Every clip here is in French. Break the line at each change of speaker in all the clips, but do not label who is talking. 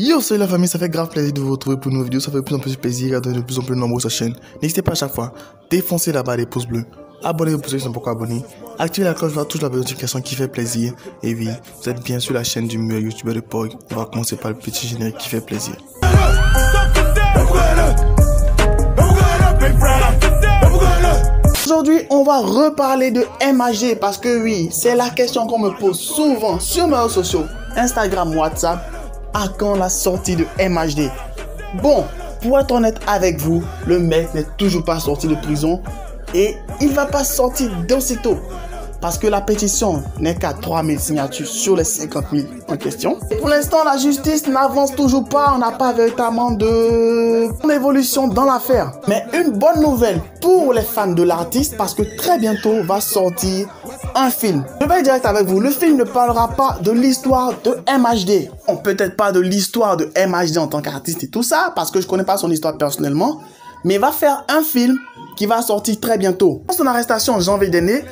Yo, salut la famille, ça fait grave plaisir de vous retrouver pour une nouvelle vidéo. Ça fait de plus en plus plaisir à donner de plus en plus nombreux sur sa chaîne. N'hésitez pas à chaque fois, défoncez la barre des pouces bleus. Abonnez-vous pour ceux qui sont pas encore abonnés. Activez la cloche pour toucher la notification qui fait plaisir. Et oui, vous êtes bien sur la chaîne du meilleur youtubeur de Pog. On va commencer par le petit générique qui fait plaisir. Aujourd'hui, on va reparler de MHD parce que oui, c'est la question qu'on me pose souvent sur mes réseaux sociaux, Instagram, WhatsApp. À quand la sortie de MHD? Bon, pour être honnête avec vous, le mec n'est toujours pas sorti de prison et il va pas sortir d'aussitôt parce que la pétition n'est qu'à 3000 signatures sur les 50 000 en question. Et pour l'instant, la justice n'avance toujours pas, on n'a pas véritablement d'évolution dans l'affaire. Mais une bonne nouvelle pour les fans de l'artiste parce que très bientôt va sortir un film. Je vais être direct avec vous, le film ne parlera pas de l'histoire de MHD. Bon, peut-être pas de l'histoire de MHD en tant qu'artiste et tout ça, parce que je connais pas son histoire personnellement, mais il va faire un film qui va sortir très bientôt. Pour son arrestation en janvier dernier,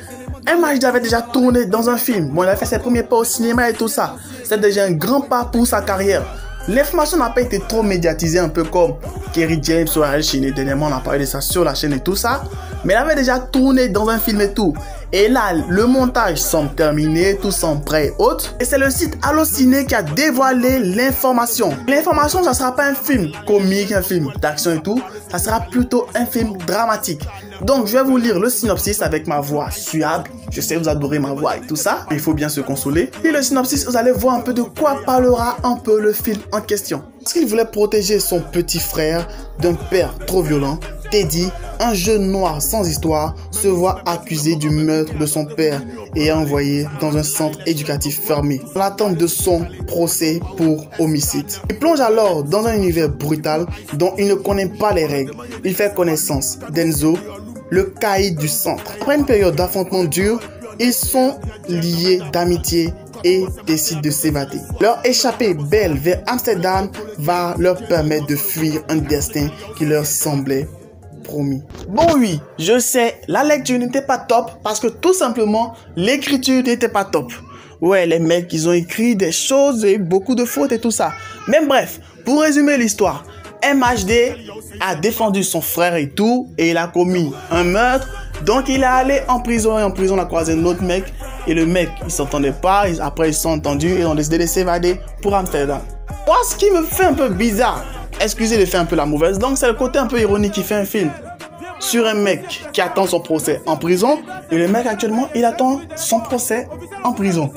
MHD avait déjà tourné dans un film. Bon, il a fait ses premiers pas au cinéma et tout ça. C'est déjà un grand pas pour sa carrière. L'information n'a pas été trop médiatisée, un peu comme Kerry James ou Ariel Chine. Dernièrement, on a parlé de ça sur la chaîne et tout ça. Mais il avait déjà tourné dans un film et tout. Et là, le montage semble terminé, tout semble prêt et autres. Et c'est le site Allociné qui a dévoilé l'information. L'information, ça sera pas un film comique, un film d'action et tout. Ça sera plutôt un film dramatique. Donc, je vais vous lire le synopsis avec ma voix suave. Je sais que vous adorez ma voix et tout ça. Il faut bien se consoler. Et le synopsis, vous allez voir un peu de quoi parlera un peu le film en question. Parce qu'il voulait protéger son petit frère d'un père trop violent, Teddy, un jeune noir sans histoire, se voit accusé du meurtre de son père et envoyé dans un centre éducatif fermé, en l'attente de son procès pour homicide. Il plonge alors dans un univers brutal dont il ne connaît pas les règles. Il fait connaissance d'Enzo, le caïd du centre. Après une période d'affrontement dur, ils sont liés d'amitié et décident de s'évader. Leur échappée belle vers Amsterdam va leur permettre de fuir un destin qui leur semblait promis. Bon oui, je sais, la lecture n'était pas top parce que tout simplement, l'écriture n'était pas top. Ouais, les mecs, ils ont écrit des choses et beaucoup de fautes et tout ça. Mais bref, pour résumer l'histoire, MHD a défendu son frère et tout, et il a commis un meurtre. Donc il est allé en prison et en prison on a croisé un autre mec. Et le mec, il s'entendait pas, après ils se sont entendus et ont décidé de s'évader pour Amsterdam. Moi, ce qui me fait un peu bizarre, excusez de faire un peu la mauvaise langue, c'est le côté un peu ironique qui fait un film sur un mec qui attend son procès en prison. Et le mec actuellement, il attend son procès en prison.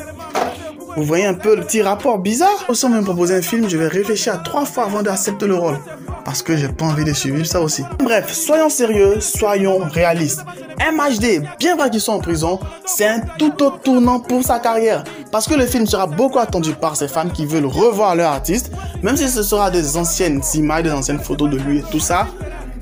Vous voyez un peu le petit rapport bizarre. Aussi, on me proposer un film, je vais réfléchir à 3 fois avant d'accepter le rôle. Parce que j'ai pas envie de suivre ça aussi. Bref, soyons sérieux, soyons réalistes. MHD, bien vrai qu'ils sont en prison, c'est un tout autre tournant pour sa carrière. Parce que le film sera beaucoup attendu par ces fans qui veulent revoir leur artiste. Même si ce sera des anciennes images, des anciennes photos de lui et tout ça.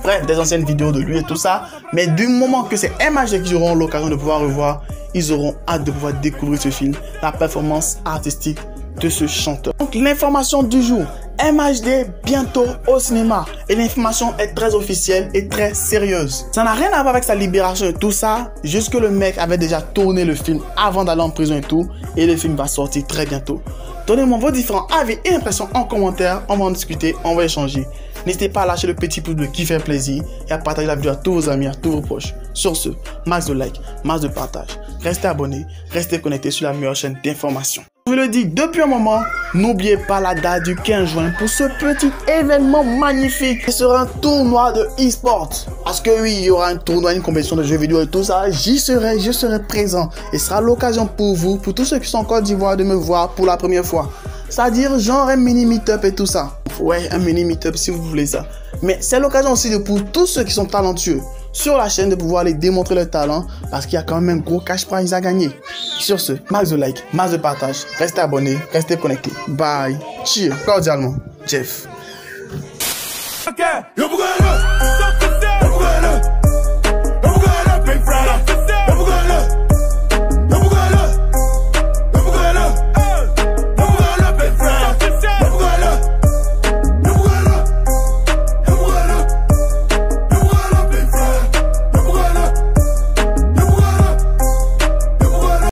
Bref, des anciennes vidéos de lui et tout ça. Mais du moment que c'est MHD qui auront l'occasion de pouvoir revoir, ils auront hâte de pouvoir découvrir ce film, la performance artistique de ce chanteur. Donc l'information du jour, MHD bientôt au cinéma. Et l'information est très officielle et très sérieuse. Ça n'a rien à voir avec sa libération et tout ça. Juste que le mec avait déjà tourné le film avant d'aller en prison et tout. Et le film va sortir très bientôt. Donnez-moi vos différents avis et impressions en commentaire. On va en discuter, on va échanger. N'hésitez pas à lâcher le petit pouce bleu qui fait plaisir et à partager la vidéo à tous vos amis, à tous vos proches. Sur ce, max de like, max de partage. Restez abonnés, restez connectés sur la meilleure chaîne d'information. Je vous le dis depuis un moment, n'oubliez pas la date du 15 juin pour ce petit événement magnifique. Ce sera un tournoi de e-sport. Parce que oui, il y aura un tournoi, une compétition de jeux vidéo et tout ça. Je serai présent. Et ce sera l'occasion pour vous, pour tous ceux qui sont en Côte d'Ivoire, de me voir pour la première fois. C'est-à-dire genre un mini meet-up et tout ça. Ouais, un mini meet-up si vous voulez ça. Mais c'est l'occasion aussi pour tous ceux qui sont talentueux sur la chaîne de pouvoir les démontrer leur talent parce qu'il y a quand même un gros cash prize à gagner. Sur ce, max de like, max de partage, restez abonnés, restez connectés. Bye. Cheers. Cordialement, Jeff. Okay.